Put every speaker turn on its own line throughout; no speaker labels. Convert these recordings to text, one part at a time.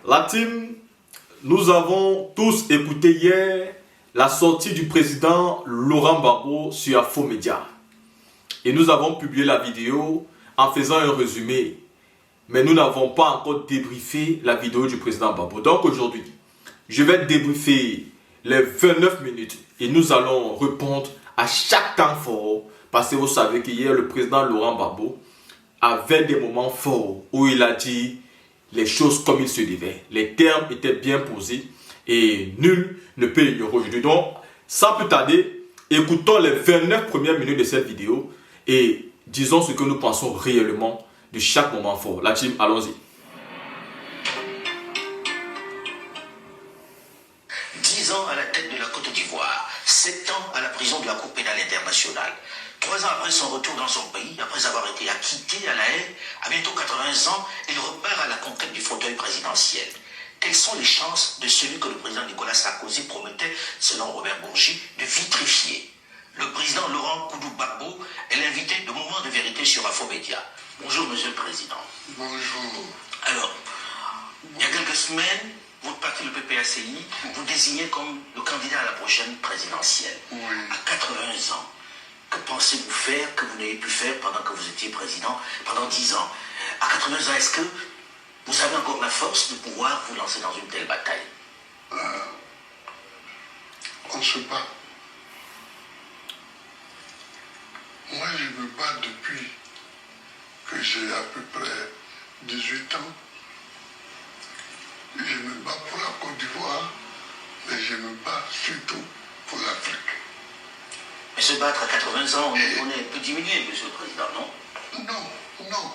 La team, nous avons tous écouté hier la sortie du président Laurent Gbagbo sur Infomédia. Et nous avons publié la vidéo en faisant un résumé. Mais nous n'avons pas encore débriefé la vidéo du président Gbagbo. Donc aujourd'hui, je vais débriefer les 29 minutes et nous allons répondre à chaque temps fort. Parce que vous savez qu'hier, le président Laurent Gbagbo avait des moments forts où il a dit les choses comme il se devait. Les termes étaient bien posés et nul ne peut ignorer aujourd'hui. Donc, sans plus tarder, écoutons les 29 premières minutes de cette vidéo et disons ce que nous pensons réellement de chaque moment fort. La team, allons-y.
10 ans à la tête de la Côte d'Ivoire, 7 ans à la prison de la Cour pénale internationale. 3 ans après son retour dans son pays, après avoir été acquitté à La Haye, à bientôt 80 ans, il repart à la conquête du fauteuil présidentiel. Quelles sont les chances de celui que le président Nicolas Sarkozy promettait, selon Robert Bourgi, de vitrifier? Le président Laurent Gbagbo est l'invité de Moments de vérité sur Infomédia. Bonjour, monsieur le président.
Bonjour.
Alors, il y a quelques semaines, votre parti, le PPACI, vous désignez comme le candidat à la prochaine présidentielle.
Oui.
À 80 ans, que pensez-vous faire que vous n'avez pu faire pendant que vous étiez président, pendant 10 ans? À 80 ans, est-ce que vous avez encore la force de pouvoir vous lancer dans une telle bataille?
On se bat. Moi, je me bats depuis que j'ai à peu près 18 ans. Je me bats pour la Côte d'Ivoire, mais je me bats surtout pour l'Afrique.
Mais se battre à 80 ans, on est un peu diminué, monsieur le président, non?
Non, non.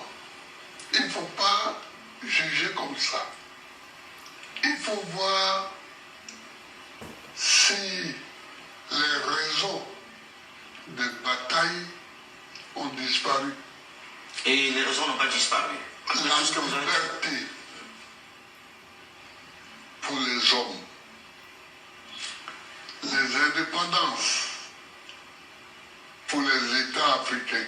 Il ne faut pas juger comme ça. Il faut voir si les raisons de bataille ont disparu.
Et les raisons n'ont pas disparu.
La liberté pour les hommes, les indépendances pour les États africains,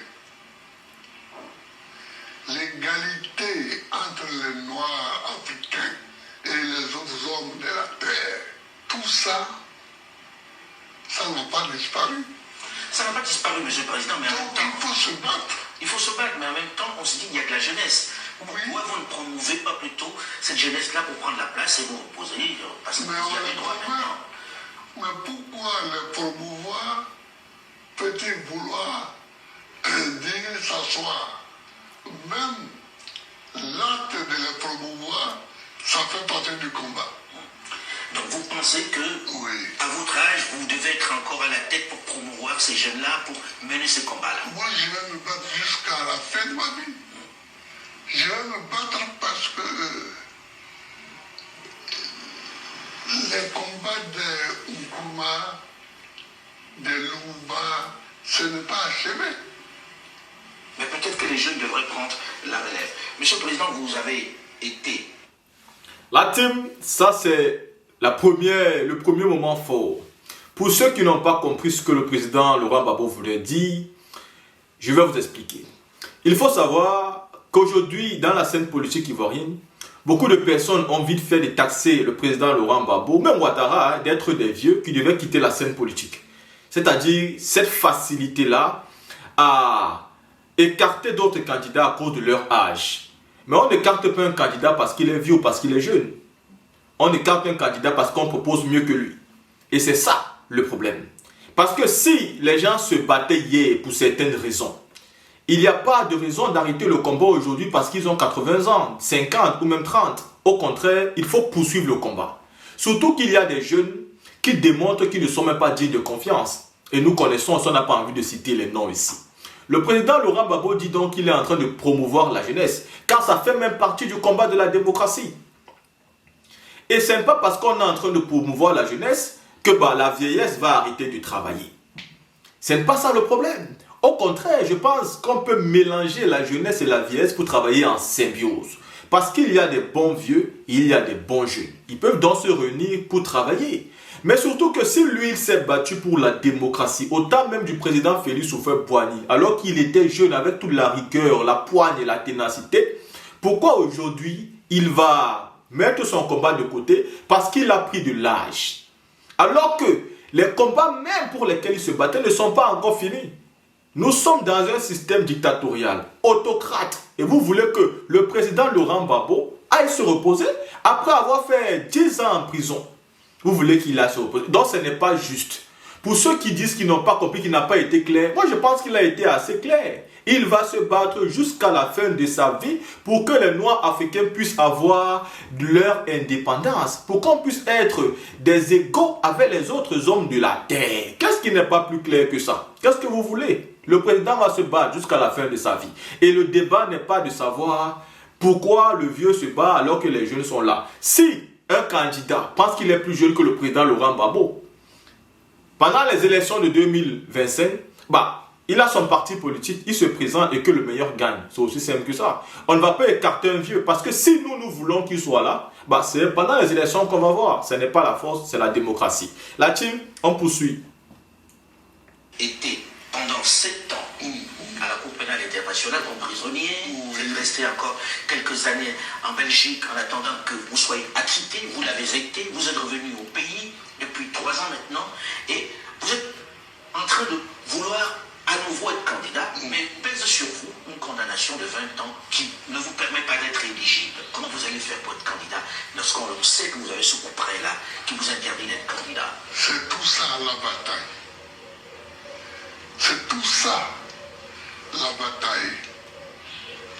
l'égalité entre les Noirs africains et les autres hommes de la terre, tout ça, ça n'a pas disparu.
Ça n'a pas disparu, monsieur le président, mais en même
Donc
temps...
il faut se battre.
Il faut se battre, mais en même temps, on se dit qu'il n'y a que la jeunesse. Pourquoi vous ne promouvez pas plutôt cette jeunesse-là pour prendre la place et vous reposer? Parce que vous y avez droit maintenant.
Mais pourquoi les promouvoir? Peut-il vouloir indigner s'asseoir? Même l'acte de les promouvoir, ça fait partie du combat.
Donc vous pensez que,
Oui.
à votre âge, vous devez être encore à la tête pour promouvoir ces jeunes-là, pour mener ce combat-là?
Moi, je vais me battre jusqu'à la fin de ma vie. Je vais me battre parce que les combats de Nkrumah, de Lumumba, ce n'est pas achevé.
Mais peut-être que les jeunes devraient prendre la relève. Monsieur le Président, vous avez été...
La team, ça c'est le premier moment fort. Pour ceux qui n'ont pas compris ce que le président Laurent Gbagbo voulait dire, je vais vous expliquer. Il faut savoir qu'aujourd'hui, dans la scène politique ivoirienne, beaucoup de personnes ont vite fait de taxer le président Laurent Gbagbo, même Ouattara, d'être des vieux qui devaient quitter la scène politique. C'est-à-dire cette facilité-là à écarter d'autres candidats à cause de leur âge. Mais on n'écarte pas un candidat parce qu'il est vieux ou parce qu'il est jeune. On écarte un candidat parce qu'on propose mieux que lui. Et c'est ça le problème. Parce que si les gens se battaient hier pour certaines raisons, il n'y a pas de raison d'arrêter le combat aujourd'hui parce qu'ils ont 80 ans, 50 ou même 30. Au contraire, il faut poursuivre le combat. Surtout qu'il y a des jeunes qui démontrent qu'ils ne sont même pas dignes de confiance. Et nous connaissons, on n'a pas envie de citer les noms ici. Le président Laurent Gbagbo dit donc qu'il est en train de promouvoir la jeunesse, car ça fait même partie du combat de la démocratie. Et ce n'est pas parce qu'on est en train de promouvoir la jeunesse que la vieillesse va arrêter de travailler. Ce n'est pas ça le problème. Au contraire, je pense qu'on peut mélanger la jeunesse et la vieillesse pour travailler en symbiose. Parce qu'il y a des bons vieux et il y a des bons jeunes. Ils peuvent donc se réunir pour travailler. Mais surtout que si lui, il s'est battu pour la démocratie, au temps même du président Félix Houphouët-Boigny, alors qu'il était jeune avec toute la rigueur, la poigne et la ténacité, pourquoi aujourd'hui il va mettre son combat de côté parce qu'il a pris de l'âge. Alors que les combats même pour lesquels il se battait ne sont pas encore finis. Nous sommes dans un système dictatorial, autocrate. Et vous voulez que le président Laurent Gbagbo aille se reposer après avoir fait 10 ans en prison. Vous voulez qu'il aille se reposer. Donc ce n'est pas juste. Pour ceux qui disent qu'ils n'ont pas compris, qu'il n'a pas été clair, moi je pense qu'il a été assez clair. Il va se battre jusqu'à la fin de sa vie pour que les Noirs africains puissent avoir leur indépendance, pour qu'on puisse être des égaux avec les autres hommes de la terre. Qu'est-ce qui n'est pas plus clair que ça? Qu'est-ce que vous voulez? Le président va se battre jusqu'à la fin de sa vie. Et le débat n'est pas de savoir pourquoi le vieux se bat alors que les jeunes sont là. Si un candidat pense qu'il est plus jeune que le président Laurent Gbagbo, pendant les élections de 2025, il a son parti politique, il se présente et que le meilleur gagne. C'est aussi simple que ça. On ne va pas écarter un vieux parce que si nous voulons qu'il soit là, c'est pendant les élections qu'on va voir. Ce n'est pas la force, c'est la démocratie. La team, on poursuit.
Était pendant 7 ans à la Cour pénale internationale comme prisonnier. Vous êtes resté encore quelques années en Belgique en attendant que vous soyez acquitté. Vous l'avez été. Vous êtes revenu au pays depuis 3 ans maintenant. Et vous êtes en train de vouloir à nouveau être candidat, mais pèse sur vous une condamnation de 20 ans qui ne vous permet pas d'être éligible. Comment vous allez faire pour être candidat lorsqu'on sait que vous avez ce coup près là qui vous interdit d'être candidat?
C'est tout ça la bataille. C'est tout ça la bataille.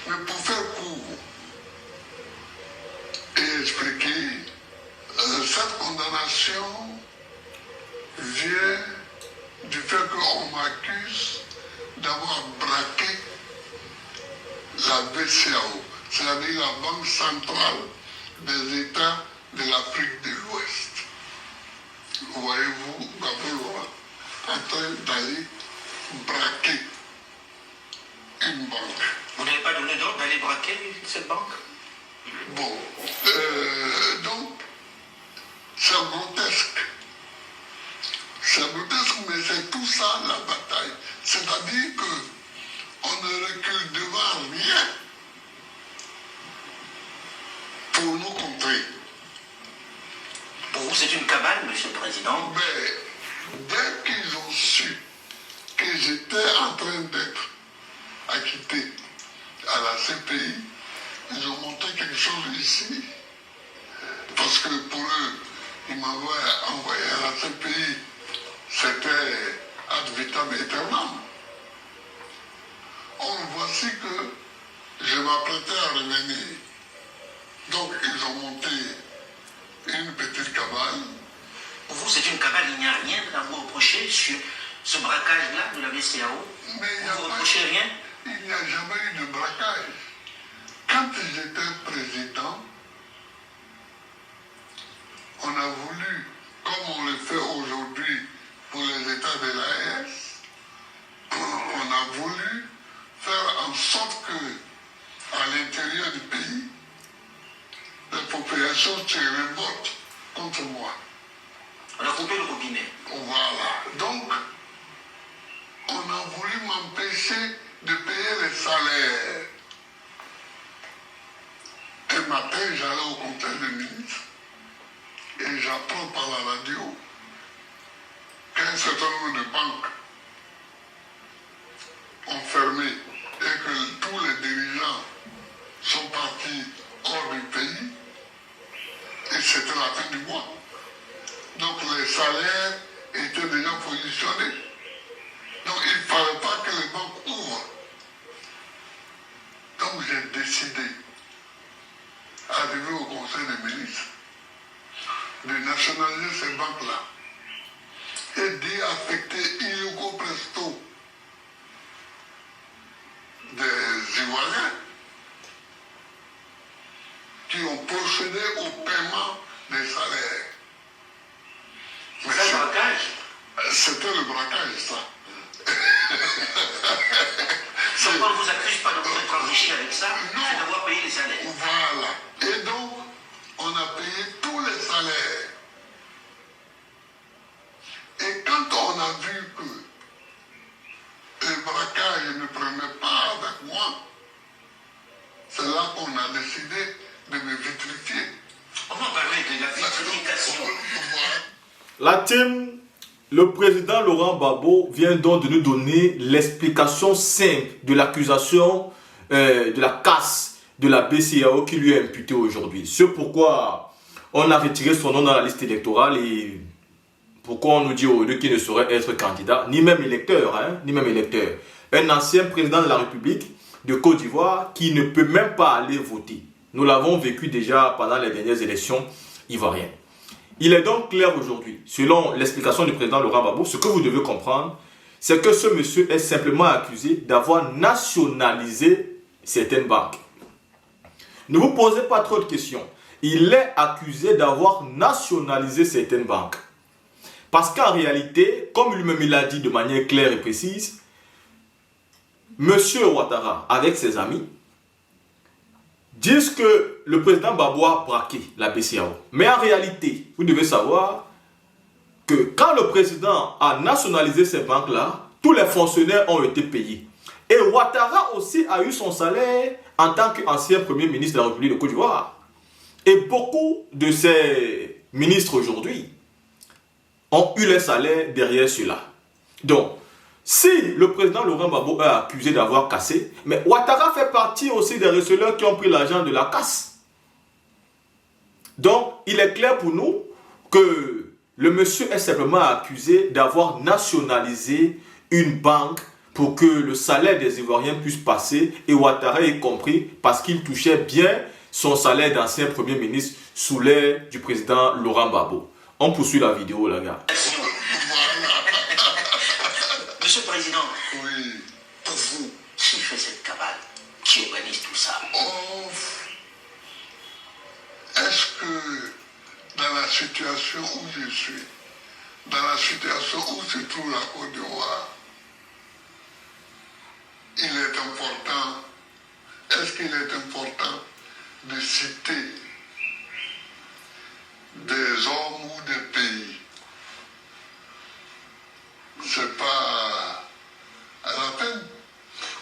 Mais pour faire court et expliquer, cette condamnation vient du fait qu'on m'accuse d'avoir braqué la BCAO, c'est-à-dire la Banque centrale des États de l'Afrique de l'Ouest. Voyez-vous, Babylone en train d'aller braquer une banque.
Vous n'avez pas donné d'ordre d'aller braquer cette banque?
Bon, donc, c'est grotesque. C'est grotesque, mais c'est tout ça la bataille. C'est-à-dire qu'on ne recule devant rien pour nous contrer.
Pour vous, c'est une cabale, Monsieur le Président?
Mais dès qu'ils ont su que j'étais en train d'être acquitté à la CPI, ils ont monté quelque chose ici. Parce que pour eux, ils m'avaient envoyé à la CPI. C'était ad vitam aeternam. Or, voici que je m'apprêtais à revenir. Donc, ils ont monté une petite cabane.
Pour vous, c'est une cabale, il n'y a rien à vous reprocher sur ce braquage-là de la BCAO?
Mais
vous ne reprochez rien?
Il n'y a jamais eu de braquage. Quand j'étais président, on a voulu, comme on le fait aujourd'hui pour les États de l'AES, on a voulu faire en sorte que, à l'intérieur du pays, la population se révolte contre moi.
On a coupé le robinet.
Voilà. Donc, on a voulu m'empêcher de payer les salaires. Un matin, j'allais au conseil des ministres et j'apprends par la radio qu'un certain nombre de banques ont fermé et que tous les dirigeants sont partis hors du pays et c'était la fin du mois. Donc les salaires étaient déjà positionnés. Donc il ne fallait pas que les banques ouvrent. Donc j'ai décidé, arrivé au conseil des ministres, de nationaliser ces banques-là et d'y affecter illico presto des Ivoiriens qui ont procédé au paiement des salaires.
C'est ça le braquage?
C'était le braquage, ça.
Pourquoi on ne vous accuse pas de vous être enrichi avec ça? C'est d'avoir payé les salaires.
Voilà. Et donc, on a payé tous les salaires. Et quand on a vu que le braquage ne prenait pas avec moi, c'est là qu'on a décidé de me vitrifier.
La team, le président Laurent Gbagbo vient donc de nous donner l'explication simple de l'accusation de la casse de la BCEAO qui lui est imputée aujourd'hui. C'est pourquoi on a retiré son nom dans la liste électorale et pourquoi on nous dit aujourd'hui qu'il ne saurait être candidat, ni même électeur, ni même électeur. Un ancien président de la République de Côte d'Ivoire qui ne peut même pas aller voter. Nous l'avons vécu déjà pendant les dernières élections ivoiriennes. Il est donc clair aujourd'hui, selon l'explication du président Laurent Gbagbo, ce que vous devez comprendre, c'est que ce monsieur est simplement accusé d'avoir nationalisé certaines banques. Ne vous posez pas trop de questions. Il est accusé d'avoir nationalisé certaines banques. Parce qu'en réalité, comme lui-même il a dit de manière claire et précise, monsieur Ouattara, avec ses amis, disent que le président Gbagbo a braqué la BCEAO. Mais en réalité, vous devez savoir que quand le président a nationalisé ces banques-là, tous les fonctionnaires ont été payés. Et Ouattara aussi a eu son salaire en tant qu'ancien premier ministre de la République de Côte d'Ivoire. Et beaucoup de ces ministres aujourd'hui ont eu les salaires derrière cela. Donc, si le président Laurent Gbagbo est accusé d'avoir cassé, mais Ouattara fait partie aussi des receleurs qui ont pris l'argent de la casse. Donc, il est clair pour nous que le monsieur est simplement accusé d'avoir nationalisé une banque pour que le salaire des Ivoiriens puisse passer et Ouattara y compris parce qu'il touchait bien son salaire d'ancien premier ministre sous l'ère du président Laurent Gbagbo. On poursuit la vidéo, les gars.
Monsieur le Président,
Oui.
pour vous, qui fait cette cabale, qui organise tout ça?
Est-ce que dans la situation où je suis, dans la situation où se trouve la Côte d'Ivoire, il est important, est-ce qu'il est important de citer des hommes ou des pays? C'est pas à la peine.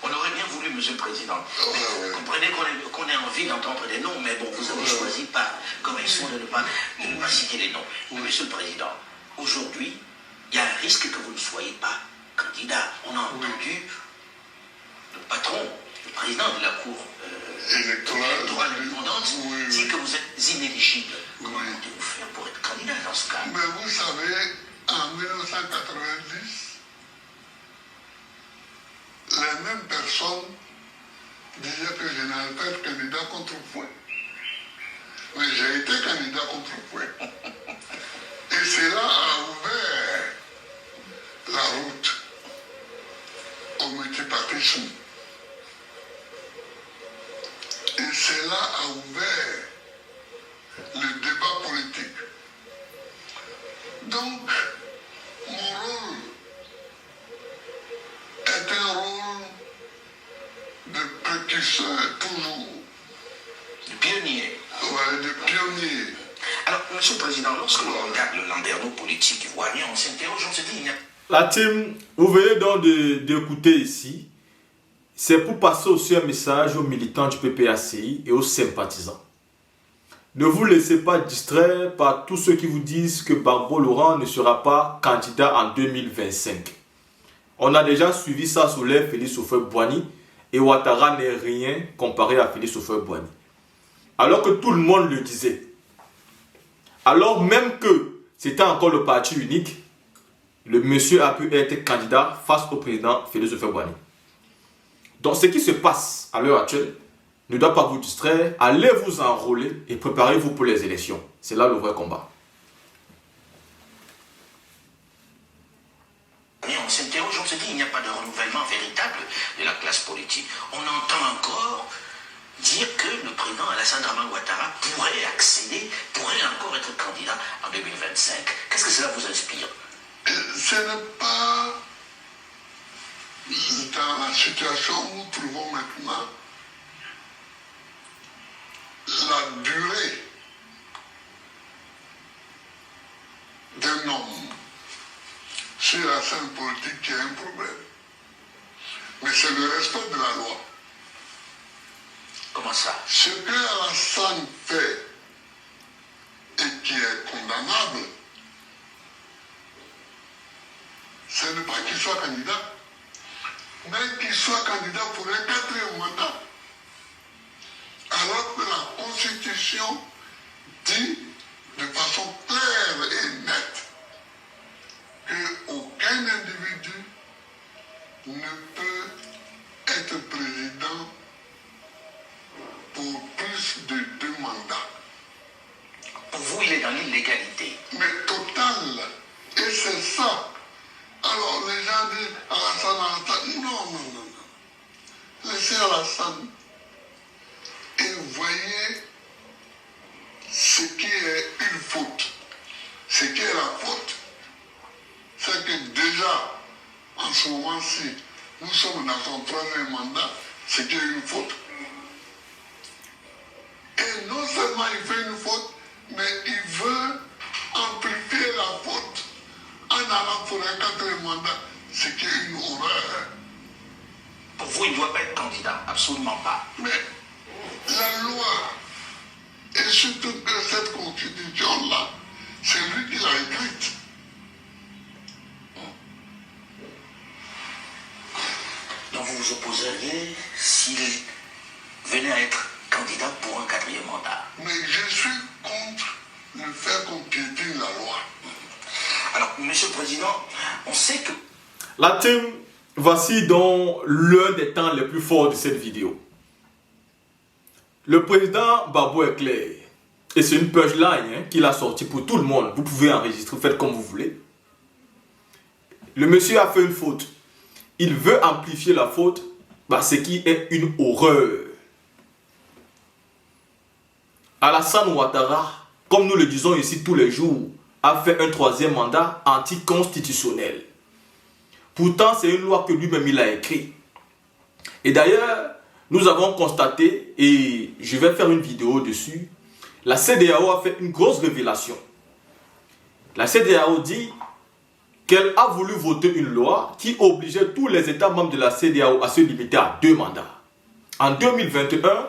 On aurait bien voulu, Monsieur le Président.
Ouais.
Comprenez qu'on ait envie d'entendre des noms, mais bon, vous avez choisi par correction de ne pas citer les noms. Mais Monsieur le Président, aujourd'hui, il y a un risque que vous ne soyez pas candidat. On a entendu le patron, le président de la Cour électorale indépendante dit que vous êtes inéligible. Comment comptez-vous faire pour être candidat dans ce cas?
Mais vous savez, en 1990, les mêmes personnes disaient que je n'allais pas être candidat contre point. Mais j'ai été candidat contre point. Et cela a ouvert la route au multipartisme. Et cela a ouvert le débat politique. Donc, mon rôle est un rôle de précurseur toujours.
De pionnier.
Ouais, de pionnier.
Alors, Monsieur le Président, lorsque l'on regarde le landerneau politique ivoirien, on s'interroge, on se dit, il y a...
La team, vous venez donc d'écouter ici. C'est pour passer aussi un message aux militants du PPACI et aux sympathisants. Ne vous laissez pas distraire par tous ceux qui vous disent que Gbagbo Laurent ne sera pas candidat en 2025. On a déjà suivi ça sous l'ère Félix Houphouët-Boigny et Ouattara n'est rien comparé à Félix Houphouët-Boigny. Alors que tout le monde le disait. Alors même que c'était encore le parti unique, le monsieur a pu être candidat face au président Félix Houphouët-Boigny. Donc ce qui se passe à l'heure actuelle ne doit pas vous distraire. Allez vous enrôler et préparez-vous pour les élections. C'est là le vrai combat.
On s'interroge, on se dit, il n'y a pas de renouvellement véritable de la classe politique. On entend encore dire que le président Alassane Dramane Ouattara pourrait accéder, pourrait encore être candidat en 2025. Qu'est-ce que cela vous inspire?
Ce n'est pas dans la situation où nous trouvons maintenant la durée d'un homme sur la scène politique qui a un problème. Mais c'est le respect de la loi.
Comment ça?
Ce que Alassane fait et qui est condamnable soit candidat, mais qu'il soit candidat pour un 4e mandat. Alors que la Constitution dit de façon claire et nette qu'aucun individu ne peut être président pour plus de 2 mandats.
Pour vous, il est dans l'illégalité.
Mais total. Et c'est ça. Alors les gens disent Alassane. Non. Laissez Alassane. Et voyez ce qui est une faute. Ce qui est la faute, c'est que déjà, en ce moment-ci, nous sommes dans son 3e mandat, ce qui est une faute. Et non seulement il fait une faute, mais il veut amplifier la faute en allant pour un 4e mandat, ce qui est une horreur.
Pour vous, il ne doit pas être candidat, absolument pas.
Mais la loi, et surtout que cette constitution-là, c'est lui qui l'a écrite.
Donc vous vous opposeriez s'il venait à être candidat pour un 4e mandat?
Mais je suis contre le fait qu'on piétine la loi.
Alors, Monsieur le Président, on sait que...
La team, voici donc l'un des temps les plus forts de cette vidéo. Le président Babou est clair. Et c'est une punchline qu'il a sorti pour tout le monde. Vous pouvez enregistrer, faites comme vous voulez. Le monsieur a fait une faute. Il veut amplifier la faute, ce qui est une horreur. Alassane Ouattara, comme nous le disons ici tous les jours, a fait un 3e mandat anticonstitutionnel. Pourtant, c'est une loi que lui-même il a écrite. Et d'ailleurs, nous avons constaté, et je vais faire une vidéo dessus, la CEDEAO a fait une grosse révélation. La CEDEAO dit qu'elle a voulu voter une loi qui obligeait tous les États membres de la CEDEAO à se limiter à 2 mandats. En 2021,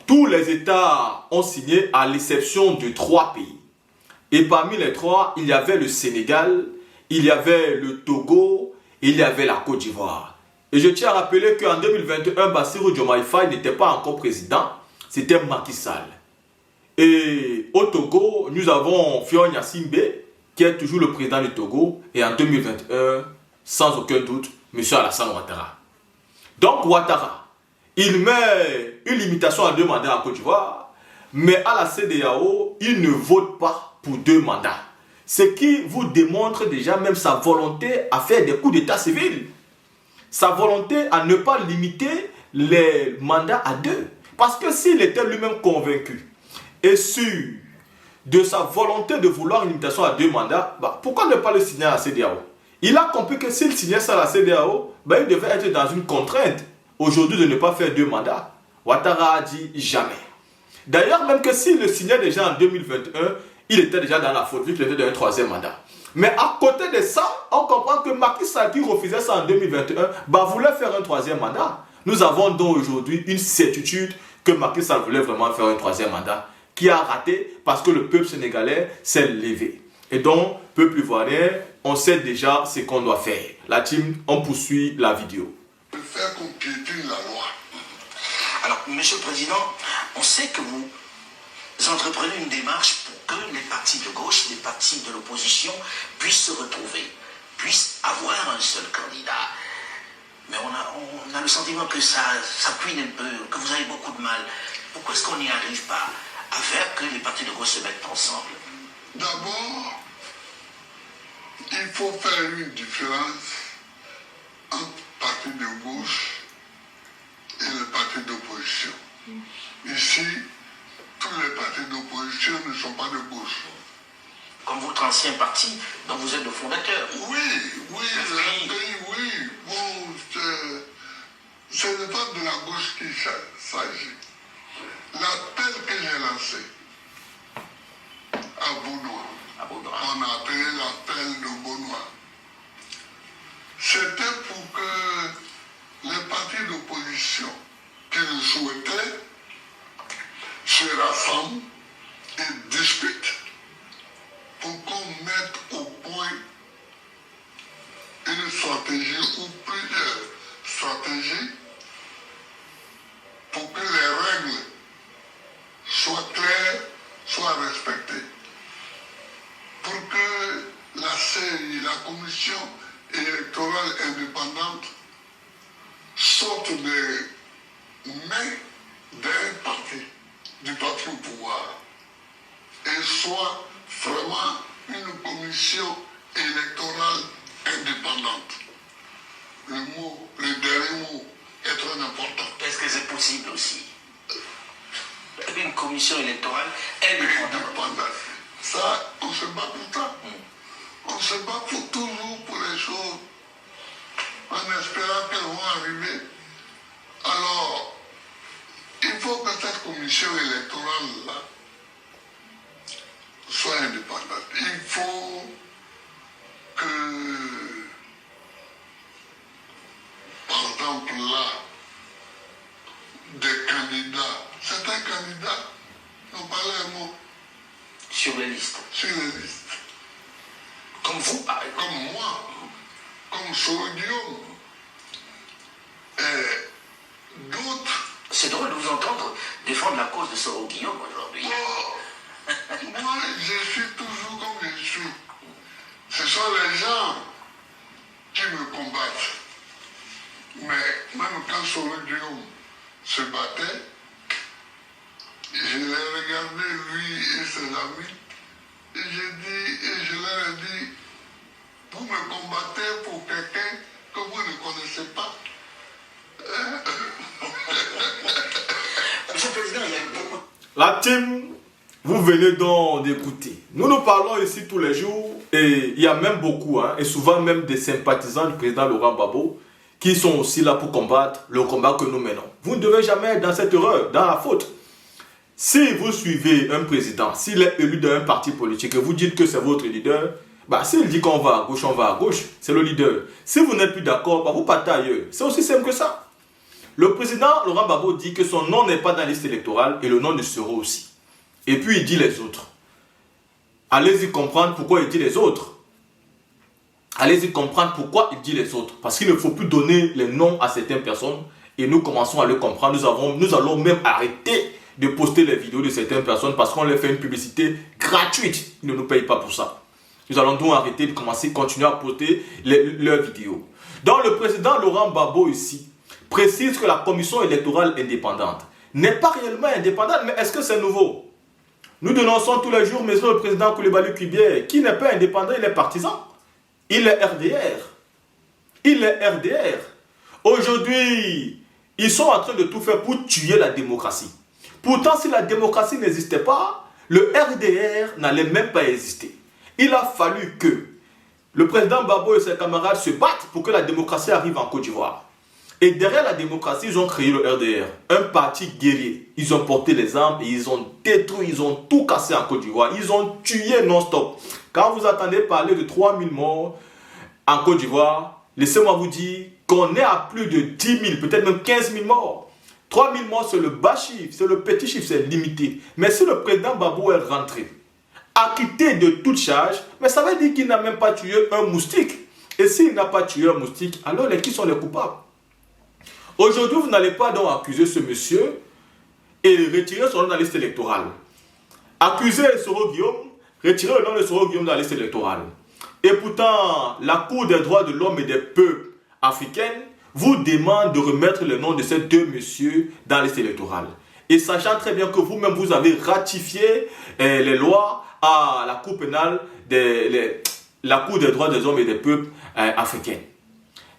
tous les États ont signé à l'exception de 3 pays. Et parmi les 3, il y avait le Sénégal, il y avait le Togo, et il y avait la Côte d'Ivoire. Et je tiens à rappeler qu'en 2021, Bassirou Diomaye Faye n'était pas encore président, c'était Macky Sall. Et au Togo, nous avons Faure Gnassingbé, qui est toujours le président du Togo, et en 2021, sans aucun doute, M. Alassane Ouattara. Donc Ouattara, il met une limitation à 2 mandats en Côte d'Ivoire, mais à la CEDEAO, il ne vote pas pour 2 mandats. Ce qui vous démontre déjà même sa volonté à faire des coups d'état civil. Sa volonté à ne pas limiter les mandats à 2. Parce que s'il était lui-même convaincu et sûr de sa volonté de vouloir une limitation à 2 mandats, pourquoi ne pas le signer à la CEDEAO? Il a compris que s'il signait ça à la CEDEAO, il devait être dans une contrainte aujourd'hui de ne pas faire 2 mandats. Ouattara a dit jamais. D'ailleurs, même que s'il le signait déjà en 2021, il était déjà dans la faute, vu qu'il était dans un 3e mandat. Mais à côté de ça, on comprend que Macky Sall, qui refusait ça en 2021, voulait faire un 3e mandat. Nous avons donc aujourd'hui une certitude que Macky Sall voulait vraiment faire un 3e mandat, qui a raté parce que le peuple sénégalais s'est levé. Et donc, peuple ivoirien, on sait déjà ce qu'on doit faire. La team, on poursuit la vidéo.
De faire qu'on piétine la loi.
Alors, Monsieur le Président, on sait que vous entreprenez une démarche pour que les partis de gauche, les partis de l'opposition puissent se retrouver, puissent avoir un seul candidat. Mais on a le sentiment que ça cuine un peu, que vous avez beaucoup de mal. Pourquoi est-ce qu'on n'y arrive pas à faire que les partis de gauche se mettent ensemble?
D'abord, il faut faire une différence entre partis de gauche et les partis d'opposition. Ici, tous les partis d'opposition ne sont pas de gauche.
Comme votre ancien parti, dont vous êtes le fondateur.
Oui, oui. Bon, ce n'est pas de la gauche qu'il s'agit. L'appel que j'ai lancé à Benoît, on a appelé l'appel de Benoît, c'était pour que les partis d'opposition qui le souhaitaient se rassemblent et discutent pour qu'on mette au point une sorte la commission électorale indépendante sorte des mains d'un parti, du parti au pouvoir, et soit vraiment une commission électorale indépendante. Le dernier mot est très important.
Est-ce que c'est possible aussi? Une commission électorale indépendante.
Ça, on se bat pour ça. On se bat toujours pour les choses, en espérant qu'elles vont arriver. Alors, il faut que cette commission électorale-là soit indépendante. Il faut que, par exemple, là, des candidats, certains candidats n'ont pas leur mot
sur les listes.
sur les listes.
Comme vous, par exemple.
Comme moi, comme Soro Guillaume, et d'autres.
C'est drôle de vous entendre défendre la cause de Soro Guillaume aujourd'hui.
Moi, je suis toujours comme je suis. Ce sont les gens qui me combattent. Mais même quand Soro Guillaume se battait, je l'ai regardé, lui et ses amis, et je leur ai dit, vous me combattez pour quelqu'un que vous ne connaissez pas.
Monsieur le Président, il y a eu beaucoup.
La team, vous venez donc d'écouter. Nous parlons ici tous les jours et il y a même beaucoup, et souvent même des sympathisants du président Laurent Gbagbo qui sont aussi là pour combattre le combat que nous menons. Vous ne devez jamais être dans cette erreur, dans la faute. Si vous suivez un président, s'il est élu d'un parti politique et vous dites que c'est votre leader, s'il dit qu'on va à gauche, on va à gauche, c'est le leader. Si vous n'êtes plus d'accord, vous partez ailleurs. C'est aussi simple que ça. Le président Laurent Gbagbo dit que son nom n'est pas dans la liste électorale et le nom de Soro aussi. Et puis il dit les autres. Allez-y comprendre pourquoi il dit les autres. Allez-y comprendre pourquoi il dit les autres. Parce qu'il ne faut plus donner les noms à certaines personnes et nous commençons à le comprendre. Nous allons même arrêter de poster les vidéos de certaines personnes parce qu'on leur fait une publicité gratuite. Ils ne nous payent pas pour ça. Nous allons donc arrêter de continuer à poster leurs vidéos. Donc le président Laurent Gbagbo ici précise que la commission électorale indépendante n'est pas réellement indépendante, mais est-ce que c'est nouveau? Nous dénonçons tous les jours, monsieur le président Coulibaly Kuibier, qui n'est pas indépendant, il est partisan. Il est RDR. Il est RDR. Aujourd'hui, ils sont en train de tout faire pour tuer la démocratie. Pourtant, si la démocratie n'existait pas, le RDR n'allait même pas exister. Il a fallu que le président Gbagbo et ses camarades se battent pour que la démocratie arrive en Côte d'Ivoire. Et derrière la démocratie, ils ont créé le RDR, un parti guerrier. Ils ont porté les armes et ils ont détruit, ils ont tout cassé en Côte d'Ivoire. Ils ont tué non-stop. Quand vous attendez parler de 3000 morts en Côte d'Ivoire, laissez-moi vous dire qu'on est à plus de 10 000, peut-être même 15 000 morts. 3 000 morts, c'est le bas chiffre, c'est le petit chiffre, c'est limité. Mais si le président Gbagbo est rentré, acquitté de toute charge, mais ça veut dire qu'il n'a même pas tué un moustique. Et s'il n'a pas tué un moustique, alors qui sont les coupables? Aujourd'hui, vous n'allez pas donc accuser ce monsieur et retirer son nom dans la liste électorale. Accuser Soro Guillaume, retirer le nom de Soro Guillaume dans la liste électorale. Et pourtant, la Cour des droits de l'homme et des peuples africains vous demande de remettre le nom de ces deux messieurs dans la liste électorale. Et sachant très bien que vous-même, vous avez ratifié les lois à la Cour pénale, la Cour des droits des hommes et des peuples africains.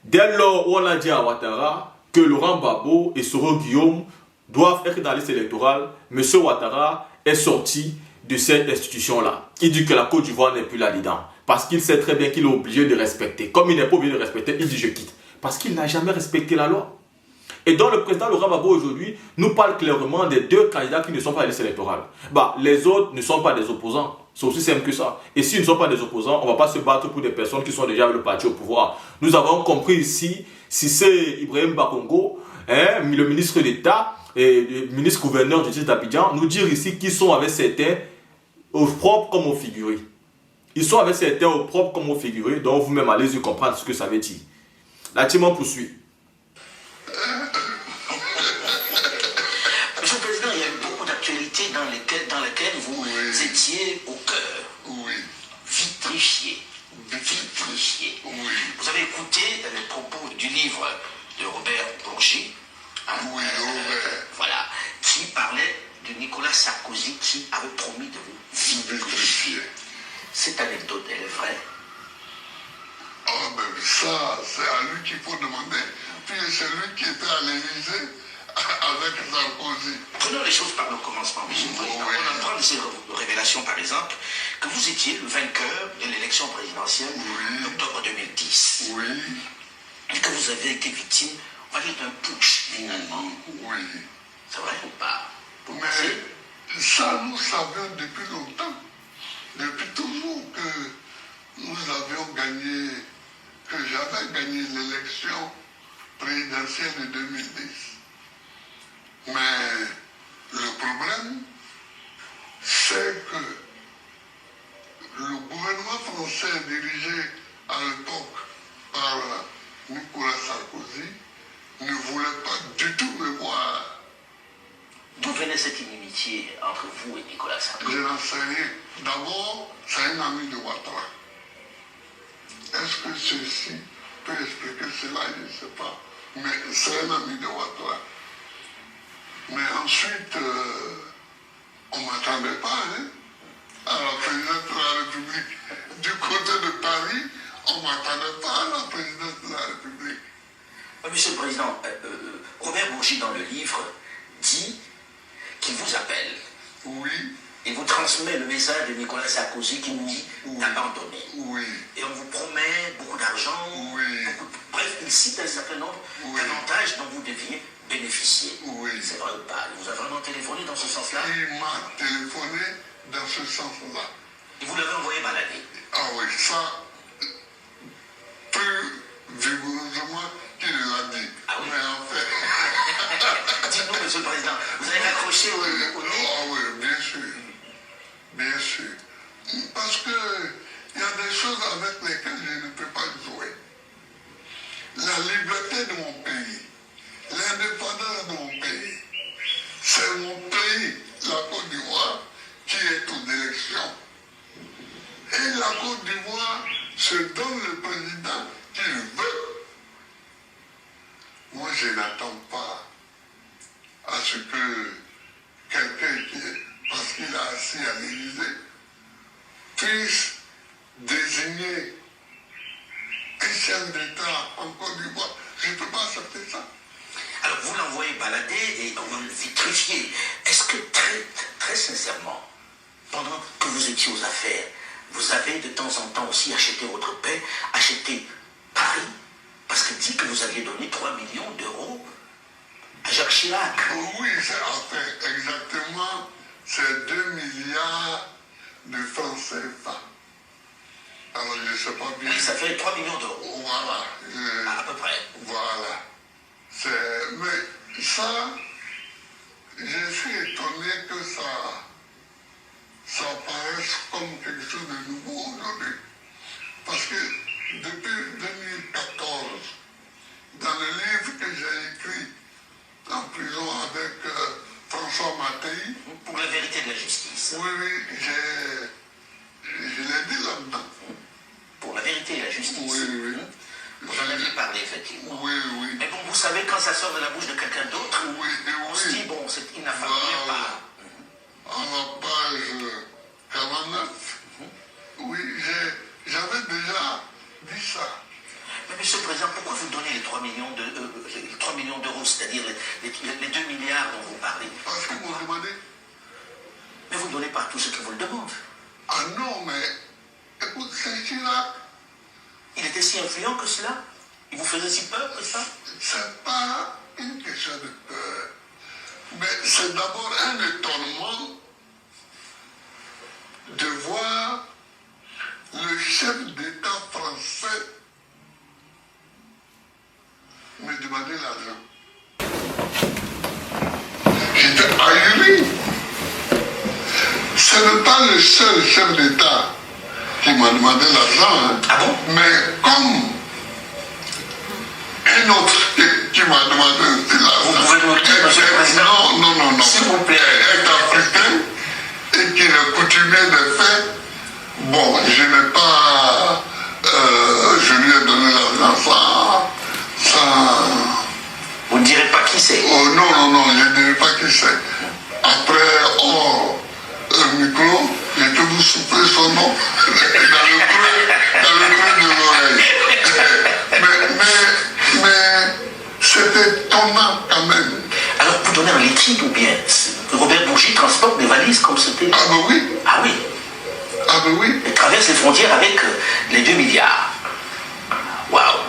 Dès lors où on a dit à Ouattara que Laurent Gbagbo et Soro Guillaume doivent être dans la liste électorale, M. Ouattara est sorti de cette institution-là. Il dit que la Côte d'Ivoire n'est plus là-dedans. Parce qu'il sait très bien qu'il est obligé de respecter. Comme il n'est pas obligé de respecter, il dit je quitte. Parce qu'il n'a jamais respecté la loi. Et donc le président Laurent Gbagbo aujourd'hui nous parle clairement des deux candidats qui ne sont pas à la liste électorale. Les autres ne sont pas des opposants. C'est aussi simple que ça. Et s'ils ne sont pas des opposants, on ne va pas se battre pour des personnes qui sont déjà avec le parti au pouvoir. Nous avons compris ici, si c'est Ibrahim Bakongo, le ministre d'État et le ministre-gouverneur du district d'Abidjan, nous dire ici qu'ils sont avec certains au propre comme au figuré. Ils sont avec certains au propre comme au figuré, donc vous-même allez-y comprendre ce que ça veut dire. La team en poursuit.
Monsieur le Président, il y a eu beaucoup d'actualités dans lesquelles vous étiez au cœur.
Oui.
Vitrifié. promis de vous vitrifier. Cette anecdote, elle est vraie?
Oh, ben ça, c'est à lui qu'il faut demander. Puis c'est lui qui était à l'Élysée avec Sarkozy.
Prenons les choses par le commencement, M. le Président.
Oui.
On apprend de ces révélations, par exemple, que vous étiez le vainqueur de l'élection présidentielle d'octobre 2010.
Oui,
Et que vous avez été victime, on va dire, d'un putsch, finalement.
oui.
C'est vrai ou pas?
Mais ça, nous savions depuis longtemps, depuis toujours, que nous avions gagné, que j'avais gagné l'élection présidentielle de 2010. Mais le problème, c'est que le gouvernement français dirigé à l'époque par Nicolas Sarkozy ne voulait pas du tout me voir.
D'où venait cette inimitié entre vous et Nicolas Sarkozy?
Je n'en sais rien. D'abord, c'est un ami de Ouattara. Est-ce que ceci peut expliquer cela? Je ne sais pas. Mais c'est un ami de Ouattara. Mais ensuite, on ne m'attendait pas à la présidence de la République. Du côté de Paris, on ne m'attendait pas à la présidence de la République.
Monsieur le Président, Robert Bourgi, dans le livre, dit qu'il vous appelle.
Oui,
Et vous transmet le message de Nicolas Sarkozy qui nous dit d'abandonner.
oui,
Et on vous promet beaucoup d'argent,
Oui.
bref, il cite un certain nombre
Oui.
d'avantages dont vous deviez bénéficier.
Oui.
C'est vrai ou pas? Il vous a vraiment téléphoné dans ce sens-là?
il m'a téléphoné dans ce sens-là.
Et vous l'avez envoyé balader.
Ah oui, ça, plus vigoureusement qu'il l'a dit.
Ah oui.
Mais en fait,
Dites-nous, Monsieur le Président, vous avez accroché au nez?
ah oui, bien sûr. Bien sûr. Parce que il y a des choses avec lesquelles je ne peux pas jouer. La liberté de mon pays, l'indépendance de mon pays, c'est mon pays, la Côte d'Ivoire, qui est aux élections. Et la Côte d'Ivoire se donne le président qu'il veut. Moi, je n'attends pas à ce que quelqu'un qui est, parce qu'il a assis à l'Élysée, puisse désigner un chef d'État en Côte d'Ivoire. Je ne peux pas accepter ça.
Alors, vous l'envoyez balader et on le vitrifier. Est-ce que très sincèrement, pendant que vous étiez aux affaires, vous avez de temps en temps aussi acheté votre paix, acheté Paris? Parce que dit que vous aviez donné 3 millions d'euros à Jacques Chirac.
Oui, c'est enfin exactement, c'est 2 milliards de francs CFA. Alors, je ne sais pas bien.
Oui, ça fait 3 millions d'euros.
Voilà.
À peu près.
Voilà. Mais ça, je suis étonné que ça apparaisse comme quelque chose de nouveau aujourd'hui. Parce que depuis 2014, dans le livre que j'ai écrit en prison avec François Mattei,
Pour la vérité de la justice.
oui, je l'ai dit là-dedans.
Pour la vérité et la justice.
Oui.
Vous en aviez parlé, effectivement.
Oui.
Mais bon, vous savez, quand ça sort de la bouche de quelqu'un d'autre,
Oui,
on se dit, bon, il n'a fallu pas.
À la page 49, oui, j'avais déjà dit ça.
Mais Monsieur le Président, pourquoi vous donnez les 3 millions d'euros, c'est-à-dire les 2 milliards dont vous parlez?
Parce qu'ils m'ont demandé.
Mais vous ne donnez pas à tous ceux qui vous le demandent.
Ah non, mais écoute, c'est Chirac.
Il était si influent que cela? Il vous faisait si peur que ça?
C'est pas une question de peur. Mais c'est d'abord un étonnement de voir le chef d'État français me demander l'argent. J'étais ahuri. Ce n'est pas le seul chef d'État qui m'a demandé l'argent. Hein.
Ah bon?
Mais comme un autre qui m'a demandé l'argent.
Vous pouvez nous le dire, Monsieur le Président?
Non.
S'il vous plaît.
Est africain et qui est coutumier de fait. Bon, je n'ai pas. Je lui ai donné l'argent sans.
Vous ne direz pas qui c'est?
Oh, non, je ne dirai pas qui c'est. Après, le micro, je peux vous souffler son nom dans le creux de l'oreille. Mais c'était étonnant quand même.
Alors, vous donnez un liquide ou bien Robert Bourgi transporte des valises comme c'était.
Ah ben oui.
Ah oui.
Ah ben oui.
Il traverse les frontières avec les 2 milliards. Waouh.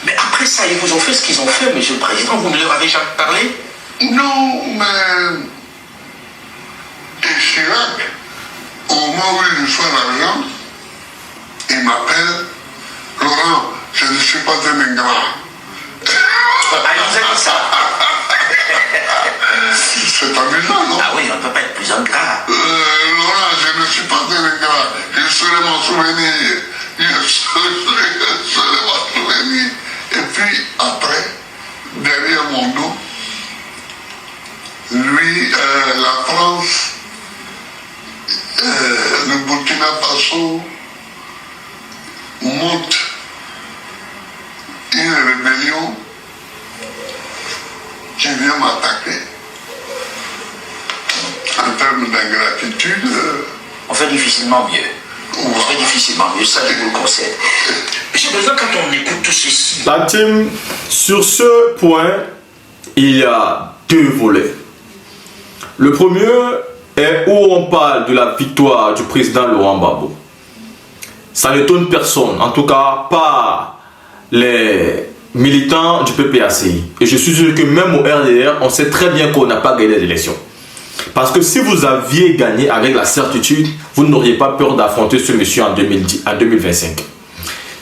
Mais après ça, ils vous ont fait ce qu'ils ont fait, monsieur le Président. Vous ne leur avez jamais parlé?
Non, mais... Et Chirac, au moment où il reçoit l'argent, il m'appelle, Laurent, je ne suis pas un ingrat.
Ah, il vous a dit ça.
C'est amusant, non?
Ah oui, on ne peut pas être plus ingrat.
Laurent, je ne suis pas un ingrat. Je serai mon souvenir. Je serai mon souvenir. Et puis après, derrière mon dos, lui, la France, le Burkina Faso monte une rébellion qui vient m'attaquer. En termes d'ingratitude,
On fait difficilement mieux. On
voilà.
fait difficilement mieux, ça je vous le concède. Monsieur le Président, quand on écoute tout ceci,
La team, sur ce point, il y a deux volets. Le premier est où on parle de la victoire du président Laurent Gbagbo. Ça n'étonne personne, en tout cas pas les militants du PPACI. Et je suis sûr que même au RDR, on sait très bien qu'on n'a pas gagné les élections. Parce que si vous aviez gagné avec la certitude, vous n'auriez pas peur d'affronter ce monsieur en 2025.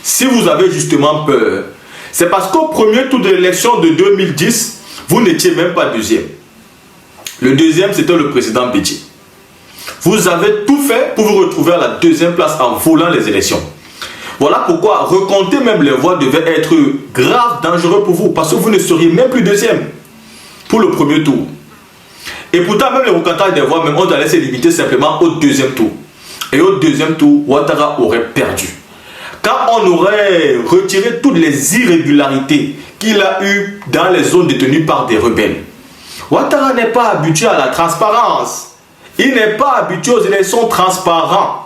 Si vous avez justement peur, c'est parce qu'au premier tour de l'élection de 2010, vous n'étiez même pas deuxième. Le deuxième, c'était le président Bédié. Vous avez tout fait pour vous retrouver à la deuxième place en volant les élections. Voilà pourquoi recompter même les voix devait être grave dangereux pour vous, parce que vous ne seriez même plus deuxième pour le premier tour. Et pourtant, même les recomptages des voix, même on allait se limiter simplement au deuxième tour. Et au deuxième tour, Ouattara aurait perdu. Quand on aurait retiré toutes les irrégularités qu'il a eues dans les zones détenues par des rebelles. Ouattara n'est pas habitué à la transparence. Il n'est pas habitué aux élections transparentes.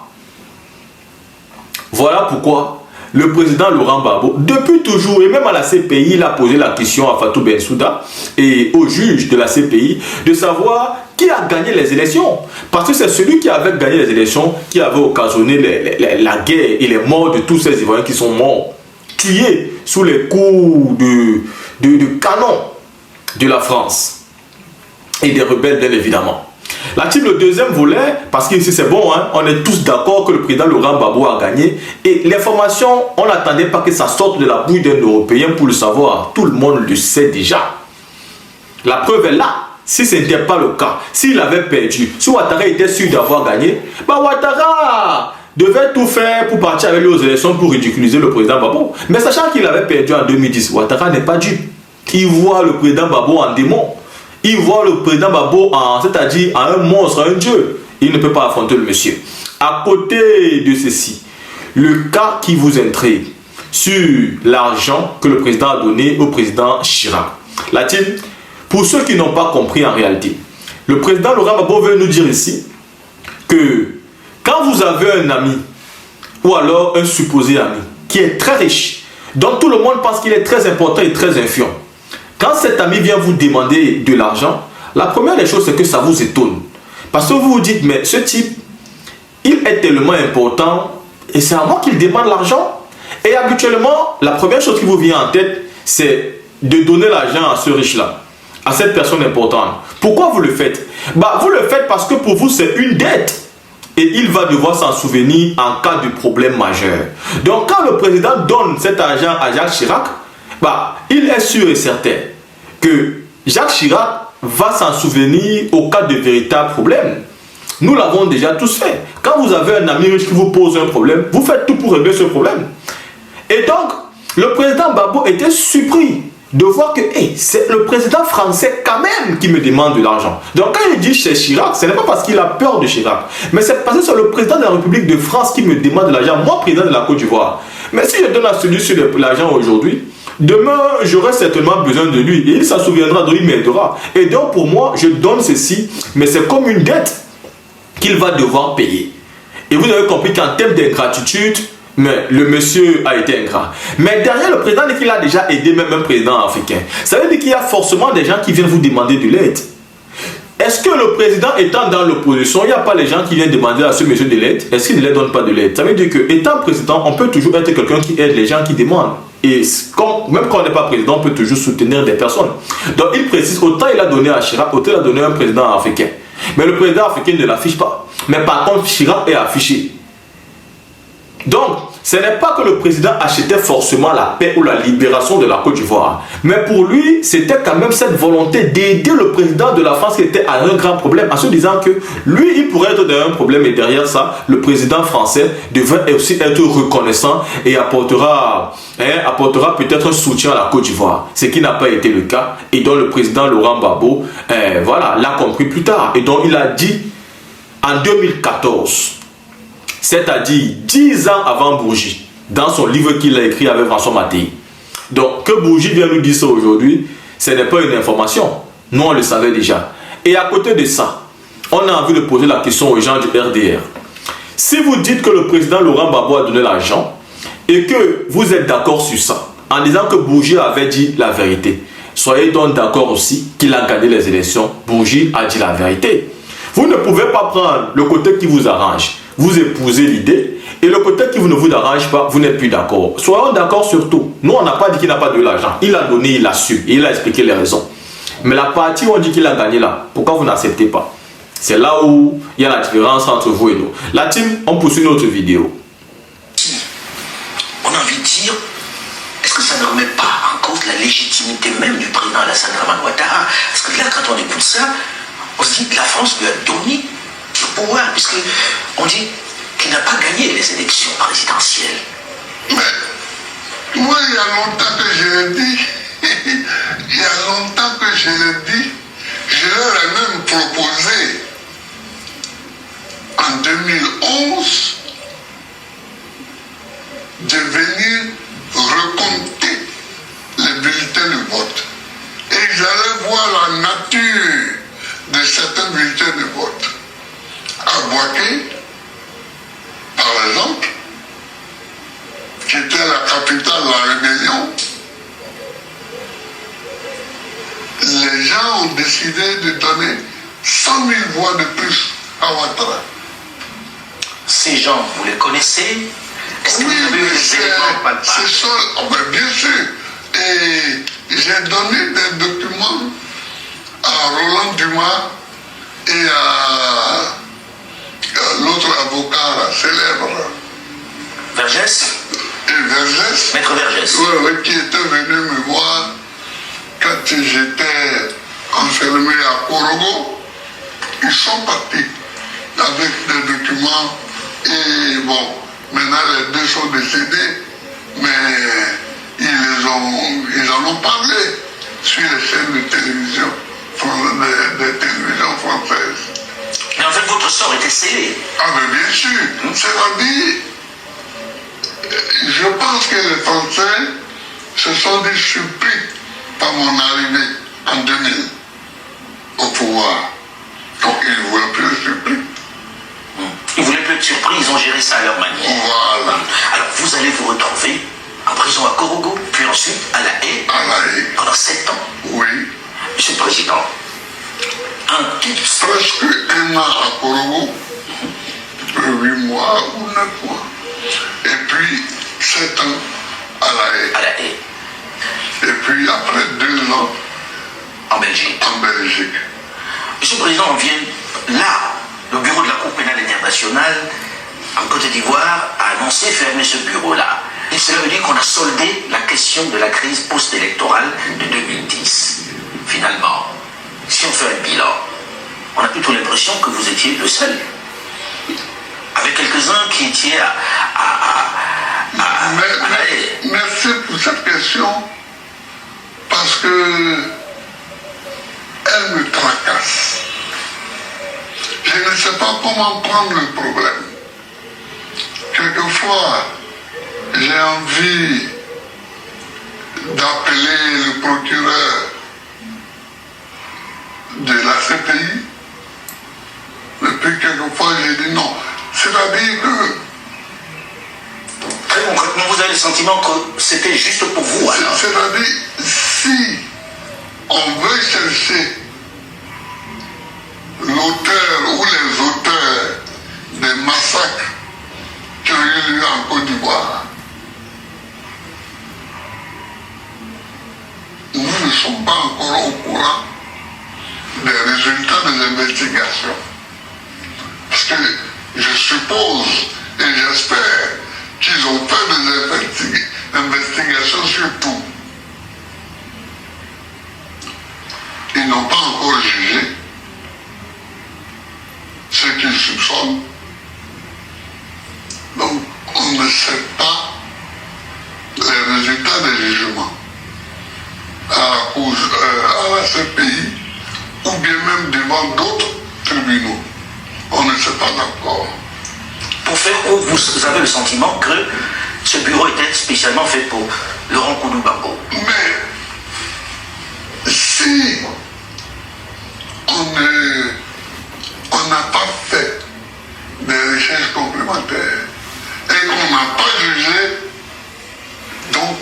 Voilà pourquoi le président Laurent Gbagbo, depuis toujours, et même à la CPI, il a posé la question à Fatou Bensouda et aux juges de la CPI de savoir qui a gagné les élections. Parce que c'est celui qui avait gagné les élections qui avait occasionné la guerre et les morts de tous ces Ivoiriens qui sont morts, tués sous les coups de canon de la France et des rebelles, bien évidemment. La team, le deuxième volet, parce qu'ici c'est bon, hein, on est tous d'accord que le président Laurent Gbagbo a gagné. Et l'information, on n'attendait pas que ça sorte de la bouille d'un Européen pour le savoir. Tout le monde le sait déjà. La preuve est là. Si ce n'était pas le cas, s'il avait perdu, si Ouattara était sûr d'avoir gagné, bah Ouattara devait tout faire pour partir avec lui aux élections pour ridiculiser le président Gbagbo. Mais sachant qu'il avait perdu en 2010, Ouattara n'est pas dupe. Il voit le président Gbagbo en démon. Il voit le président Gbagbo c'est-à-dire en un monstre, un dieu. Il ne peut pas affronter le monsieur. À côté de ceci, le cas qui vous intrigue sur l'argent que le président a donné au président Chirac. La team, pour ceux qui n'ont pas compris en réalité, le président Laurent Gbagbo veut nous dire ici que quand vous avez un ami ou alors un supposé ami qui est très riche, dont tout le monde pense qu'il est très important et très influent, quand cet ami vient vous demander de l'argent, la première des choses, c'est que ça vous étonne. Parce que vous vous dites, mais ce type, il est tellement important et c'est à moi qu'il demande l'argent. Et habituellement, la première chose qui vous vient en tête, c'est de donner l'argent à ce riche-là, à cette personne importante. Pourquoi vous le faites? Vous le faites parce que pour vous, c'est une dette. Et il va devoir s'en souvenir en cas de problème majeur. Donc, quand le président donne cet argent à Jacques Chirac, il est sûr et certain que Jacques Chirac va s'en souvenir au cas de véritables problèmes. Nous l'avons déjà tous fait. Quand vous avez un ami riche qui vous pose un problème, vous faites tout pour régler ce problème. Et donc, le président Gbagbo était surpris de voir que c'est le président français quand même qui me demande de l'argent. Donc quand il dit chez Chirac, ce n'est pas parce qu'il a peur de Chirac, mais c'est parce que c'est le président de la République de France qui me demande de l'argent, moi président de la Côte d'Ivoire. Mais si je donne à celui sur l'argent aujourd'hui, Demain, j'aurai certainement besoin de lui. Et il s'en souviendra, donc il m'aidera. Et donc pour moi, je donne ceci, mais c'est comme une dette qu'il va devoir payer. Et vous avez compris qu'en termes d'ingratitude, mais le monsieur a été ingrat. Mais derrière le président dit qu'il a déjà aidé même un président africain. Ça veut dire qu'il y a forcément des gens qui viennent vous demander de l'aide. Est-ce que le président étant dans l'opposition, il n'y a pas les gens qui viennent demander à ce monsieur de l'aide? Est-ce qu'il ne leur donne pas de l'aide? Ça veut dire que étant président, on peut toujours être quelqu'un qui aide les gens qui demandent. Et même quand on n'est pas président, on peut toujours soutenir des personnes. Donc il précise, autant il a donné à Chirac, autant il a donné à un président africain. Mais le président africain ne l'affiche pas. Mais par contre, Chirac est affiché. Donc, ce n'est pas que le président achetait forcément la paix ou la libération de la Côte d'Ivoire. Mais pour lui, c'était quand même cette volonté d'aider le président de la France qui était à un grand problème, en se disant que lui, il pourrait être dans un problème et derrière ça, le président français devrait aussi être reconnaissant et apportera peut-être un soutien à la Côte d'Ivoire. Ce qui n'a pas été le cas et dont le président Laurent Gbagbo l'a compris plus tard. Et dont il a dit en 2014, c'est-à-dire 10 ans avant Bourgi, dans son livre qu'il a écrit avec François Mattei. Donc, que Bourgi vient nous dire ça aujourd'hui, ce n'est pas une information. Nous, on le savait déjà. Et à côté de ça, on a envie de poser la question aux gens du RDR. Si vous dites que le président Laurent Gbagbo a donné l'argent et que vous êtes d'accord sur ça, en disant que Bourgi avait dit la vérité, soyez donc d'accord aussi qu'il a gagné les élections. Bourgi a dit la vérité. Vous ne pouvez pas prendre le côté qui vous arrange. Vous épousez l'idée et le côté qui ne vous arrange pas, vous n'êtes plus d'accord. Soyons d'accord sur tout. Nous, on n'a pas dit qu'il n'a pas de l'argent. Il a donné, il a su et il a expliqué les raisons. Mais la partie où on dit qu'il a gagné là, pourquoi vous n'acceptez pas? C'est là où il y a la différence entre vous et nous. La team, on poursuit notre vidéo.
On a envie de dire, est-ce que ça ne remet pas en cause la légitimité même du président Alassane Ouattara? Parce que là, quand on écoute ça, on se dit que la France lui a donné le pouvoir, puisqu'on dit qu'il n'a pas gagné les élections présidentielles.
Mais moi, il y a longtemps que je l'ai dit, il y a longtemps que je l'ai dit, je leur ai même proposé en 2011 de venir recompter les bulletins de vote. Et j'allais voir la nature de certains bulletins de vote. À Boaké, par exemple, qui était la capitale de la rébellion, les gens ont décidé de donner 100 000 voix de plus à Ouattara.
Ces gens, vous les connaissez? Est-ce que
Oui,
vous avez eu des éléments palpables?
c'est ça, bien sûr. Et j'ai donné des documents à Roland Dumas et à l'autre avocat célèbre.
Vergès?
Et Vergès.
Maître Vergès.
Oui, qui était venu me voir quand j'étais enfermé à Korogo. Ils sont partis avec des documents et bon, maintenant les deux sont décédés, mais ils en ont parlé sur les chaînes de télévision, des télévisions françaises.
Mais en fait, votre sort était scellé.
Ah mais bien sûr, c'est-à-dire, je pense que les Français se sont dit surpris par mon arrivée en 2000 au pouvoir. Donc ils ne voulaient plus être surpris.
Ils ne voulaient plus être surpris, ils ont géré ça à leur manière.
Voilà.
Alors vous allez vous retrouver en prison à Korogo, puis ensuite à La Haye,
À La Haye.
pendant 7 ans.
Oui.
Monsieur le Président, un tips.
Presque un an à Korogo, 8 mois ou 9 mois. Et puis 7 ans à La Haye.
À La Haye,
Et puis après 2 ans
en Belgique.
en Belgique.
Monsieur le Président, on vient là, le bureau de la Cour pénale internationale en Côte d'Ivoire a annoncé fermer ce bureau-là. Et cela veut dire qu'on a soldé la question de la crise post-électorale de 2010. Finalement, si on fait un bilan, on a plutôt l'impression que vous étiez le seul. Avec quelques-uns qui étaient à La Haye.
Merci pour cette question, parce que elle me tracasse. Je ne sais pas comment prendre le problème. Quelquefois, j'ai envie d'appeler le procureur de la CPI. Et puis quelquefois j'ai dit non. C'est-à-dire que...
Très concrètement, vous avez le sentiment que c'était juste pour vous alors?
C'est-à-dire, si on veut chercher l'auteur ou les auteurs des massacres qui ont eu lieu en Côte d'Ivoire, nous ne sommes pas encore au courant des résultats des investigations. Parce que je suppose et j'espère qu'ils ont fait des investigations sur tout. Ils n'ont pas encore jugé ce qu'ils soupçonnent. Donc, on ne sait pas les résultats des jugements à la CPI ou bien même devant d'autres tribunaux. On ne sait pas encore.
Pour faire où vous avez le sentiment que ce bureau était spécialement fait pour Laurent Koudou-Gbagbo.
Mais si on n'a pas fait des recherches complémentaires et qu'on n'a pas jugé, donc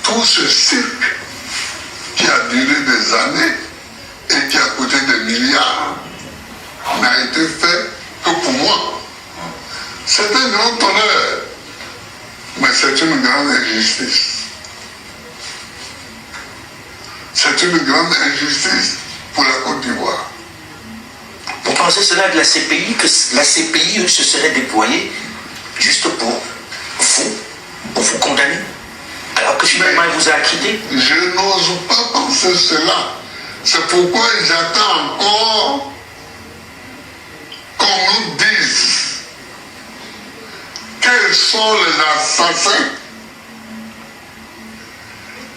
tout ce cirque qui a duré des années et qui a coûté des milliards n'a été fait que pour moi. C'est un grand honneur, mais c'est une grande injustice. C'est une grande injustice pour la Côte d'Ivoire.
Vous pensez cela de la CPI, que la CPI se serait déployée juste pour vous condamner, alors que finalement elle vous a acquitté?
Je n'ose pas penser cela. C'est pourquoi j'attends encore qu'on nous dise quels sont les assassins,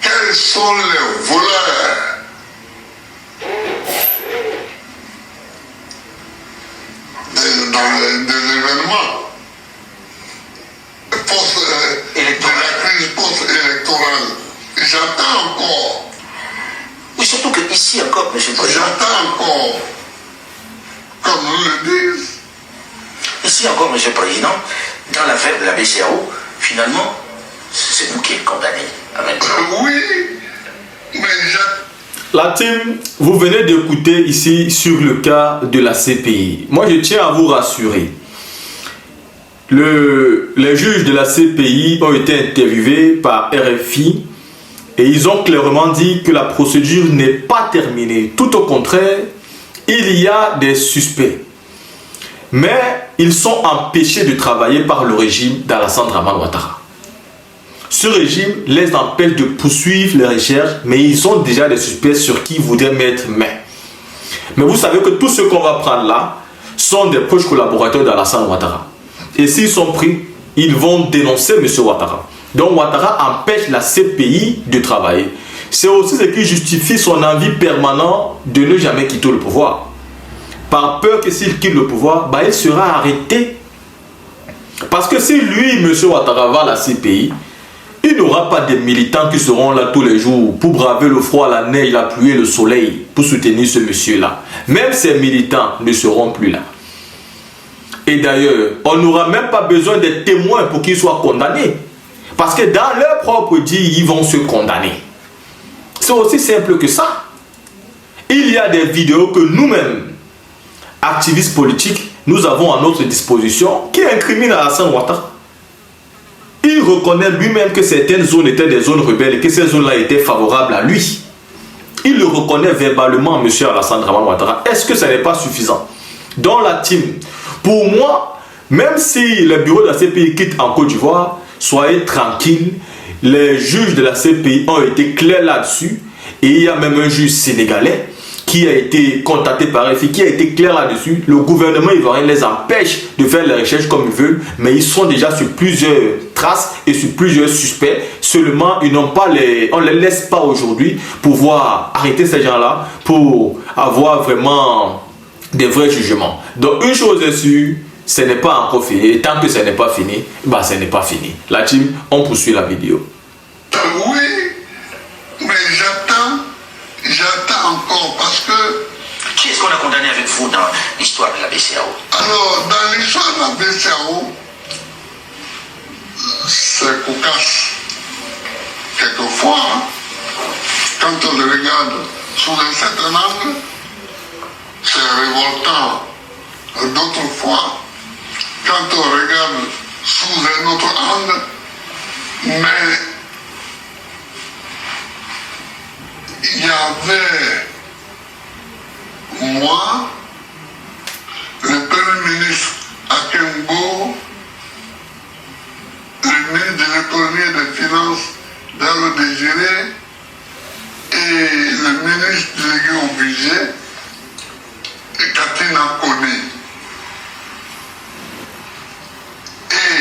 quels sont les voleurs, des événements de la crise post-électorale. J'attends encore.
Oui, surtout que ici encore, M. le Président.
J'attends encore, comme nous le disent.
Ici encore, M. le Président, dans l'affaire de la BCAO, finalement, c'est vous qui êtes condamné à maintenant.
Oui, mais
La team, vous venez d'écouter ici sur le cas de la CPI. Moi, je tiens à vous rassurer. Les juges de la CPI ont été interviewés par RFI et ils ont clairement dit que la procédure n'est pas terminée. Tout au contraire, il y a des suspects. Mais ils sont empêchés de travailler par le régime d'Alassane Dramane Ouattara. Ce régime les empêche de poursuivre les recherches, mais ils sont déjà des suspects sur qui ils voudraient mettre main. Mais vous savez que tous ceux qu'on va prendre là sont des proches collaborateurs d'Alassane Ouattara. Et s'ils sont pris, ils vont dénoncer M. Ouattara. Donc Ouattara empêche la CPI de travailler. C'est aussi ce qui justifie son envie permanente de ne jamais quitter le pouvoir. Par peur que s'il quitte le pouvoir, il sera arrêté. Parce que si lui, M. Ouattara, va à la CPI, il n'aura pas des militants qui seront là tous les jours pour braver le froid, la neige, la pluie et le soleil pour soutenir ce monsieur-là. Même ces militants ne seront plus là. Et d'ailleurs, on n'aura même pas besoin des témoins pour qu'ils soient condamnés. Parce que dans leur propre dit, ils vont se condamner. C'est aussi simple que ça. Il y a des vidéos que nous-mêmes, activistes politiques, nous avons à notre disposition qui incriminent Alassane Ouattara. Il reconnaît lui-même que certaines zones étaient des zones rebelles et que ces zones-là étaient favorables à lui. Il le reconnaît verbalement, M. Alassane Dramane Ouattara. Est-ce que ça n'est pas suffisant? Dans la team, pour moi, même si le bureau de la CPI quitte en Côte d'Ivoire, soyez tranquilles, les juges de la CPI ont été clairs là-dessus. Et il y a même un juge sénégalais qui a été contacté par RFI, qui a été clair là-dessus. Le gouvernement ivoirien les empêche de faire les recherches comme ils veulent, mais ils sont déjà sur plusieurs traces et sur plusieurs suspects. Seulement, on ne les laisse pas aujourd'hui pouvoir arrêter ces gens-là pour avoir vraiment des vrais jugements. Donc, une chose est sûre, ce n'est pas encore fini. Et tant que ce n'est pas fini, bah, ce n'est pas fini. La team, on poursuit la vidéo.
Oui, mais j'attends encore parce que...
Qui est-ce qu'on a condamné avec vous dans l'histoire de la BCAO?
Alors, dans l'histoire de la BCAO, c'est cocasse. Quelquefois, quand on le regarde sous un certain angle, c'est révoltant. D'autres fois, quand on regarde sous un autre angle, mais il y avait moi, le Premier ministre Akembo, le ministre de l'économie et des finances Dalo Désiré et le ministre délégué au budget Katina Kone. Et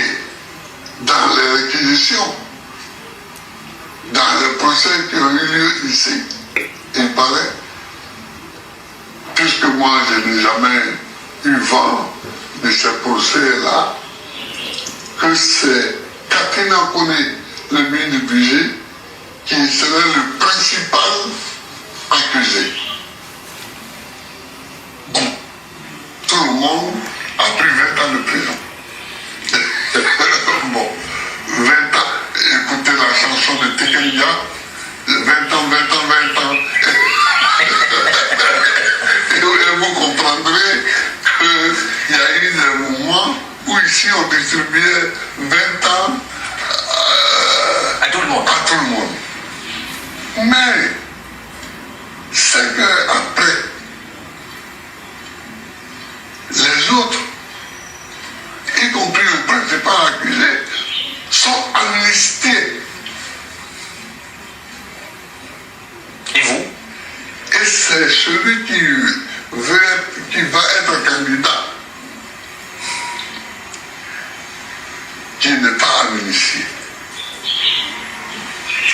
dans les réquisitions, dans les procès qui ont eu lieu ici, il paraît, puisque moi je n'ai jamais eu vent de ce procès-là, que c'est Katina Kone, le ministre du budget, qui serait le principal accusé. Bon, tout le monde a pris 20 ans de prison. Bon, 20 ans, écoutez la chanson de Tekendia, 20 ans, 20 ans, 20 ans. Et vous comprendrez qu'il y a eu des moments où ici on distribuait 20 ans
à tout le monde.
À tout le monde. Mais c'est qu'après, les autres, y compris le principal accusé, sont amnistiés.
Et vous?
Et c'est celui qui va être candidat qui n'est pas amnistié.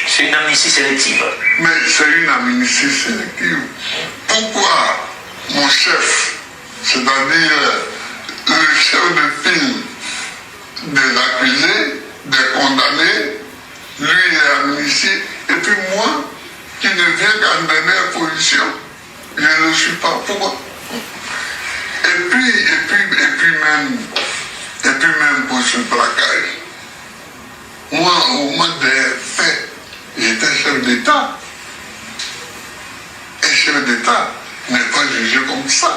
C'est une amnistie sélective.
Mais c'est une amnistie sélective. Pourquoi mon chef, c'est-à-dire le chef de file des accusés, des condamnés, lui est amnistié, et puis moi, qui ne viens qu'en dernière position, je ne le suis pas. Pourquoi? Et puis même pour ce braquage, moi, au moment des faits, j'étais chef d'État. Et chef d'État n'est pas jugé comme ça.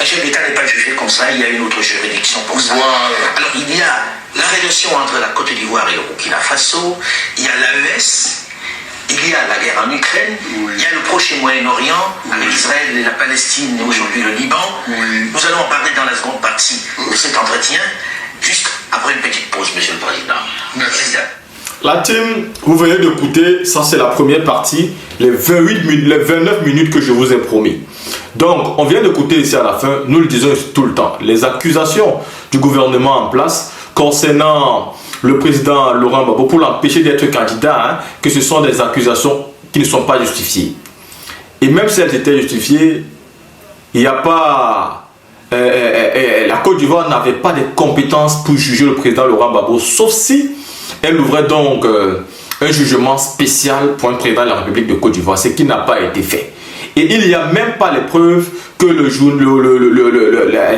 Un chef d'État n'est pas jugé comme ça, il y a une autre juridiction pour ça.
Voilà.
Alors il y a la relation entre la Côte d'Ivoire et le Burkina Faso, il y a l'AES, il y a la guerre en Ukraine,
oui.
Il y a le proche et Moyen-Orient, avec Israël et la Palestine et aujourd'hui le Liban.
Oui.
Nous allons en parler dans la seconde partie de cet entretien, juste après une petite pause, Monsieur le Président.
Merci.
La team, vous venez d'écouter, ça c'est la première partie, les 29 minutes que je vous ai promis. Donc, on vient d'écouter ici à la fin, nous le disons tout le temps, les accusations du gouvernement en place concernant le président Laurent Gbagbo pour l'empêcher d'être candidat, que ce sont des accusations qui ne sont pas justifiées. Et même si elles étaient justifiées, il n'y a pas... la Côte d'Ivoire n'avait pas de compétences pour juger le président Laurent Gbagbo, sauf si elle ouvrait donc un jugement spécial pour un président de la République de Côte d'Ivoire, ce qui n'a pas été fait. Et il n'y a même pas les preuves que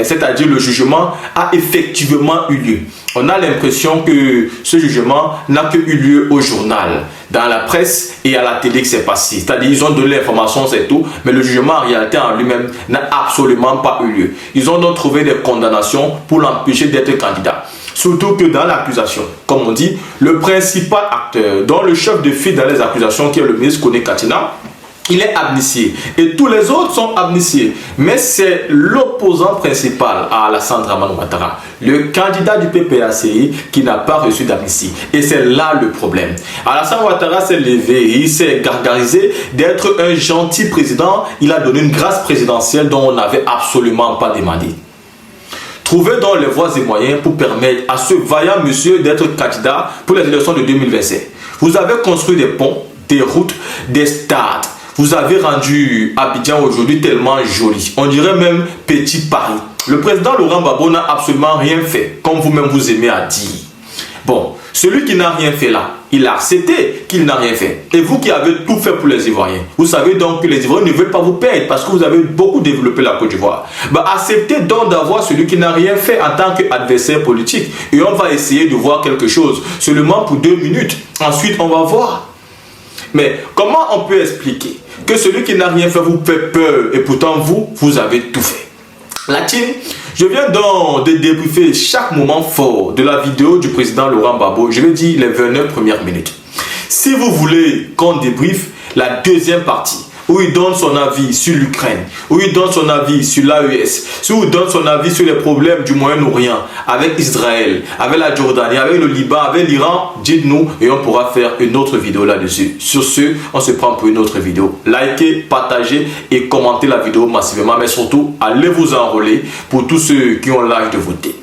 c'est-à-dire le jugement a effectivement eu lieu. On a l'impression que ce jugement n'a que eu lieu au journal, dans la presse et à la télé que c'est passé. C'est-à-dire ils ont donné l'information, c'est tout, mais le jugement en réalité en lui-même n'a absolument pas eu lieu. Ils ont donc trouvé des condamnations pour l'empêcher d'être candidat. Surtout que dans l'accusation, comme on dit, le principal acteur, dont le chef de file dans les accusations, qui est le ministre Kone Katina, il est amnistié. Et tous les autres sont amnistiés. Mais c'est l'opposant principal à Alassane Dramane Ouattara, le candidat du PPACI, qui n'a pas reçu d'amnistie. Et c'est là le problème. Alassane Ouattara s'est levé et il s'est gargarisé d'être un gentil président. Il a donné une grâce présidentielle dont on n'avait absolument pas demandé. Trouvez donc les voies et moyens pour permettre à ce vaillant monsieur d'être candidat pour les élections de 2027. Vous avez construit des ponts, des routes, des stades. Vous avez rendu Abidjan aujourd'hui tellement joli. On dirait même Petit Paris. le président Laurent Gbagbo n'a absolument rien fait, comme vous-même vous aimez à dire. Bon, celui qui n'a rien fait là, il a accepté qu'il n'a rien fait. Et vous qui avez tout fait pour les Ivoiriens, vous savez donc que les Ivoiriens ne veulent pas vous perdre parce que vous avez beaucoup développé la Côte d'Ivoire. Bah, acceptez donc d'avoir celui qui n'a rien fait en tant qu'adversaire politique. Et on va essayer de voir quelque chose, seulement pour 2 minutes. Ensuite, on va voir. Mais comment on peut expliquer que celui qui n'a rien fait vous fait peur et pourtant vous avez tout fait? La team, je viens donc de débriefer chaque moment fort de la vidéo du président Laurent Gbagbo. Je le dis les 29 premières minutes. Si vous voulez qu'on débriefe la deuxième partie, où il donne son avis sur l'Ukraine, où il donne son avis sur l'AES, où il donne son avis sur les problèmes du Moyen-Orient, avec Israël, avec la Jordanie, avec le Liban, avec l'Iran, dites-nous et on pourra faire une autre vidéo là-dessus. Sur ce, on se prend pour une autre vidéo. Likez, partagez et commentez la vidéo massivement, mais surtout, allez vous enrôler pour tous ceux qui ont l'âge de voter.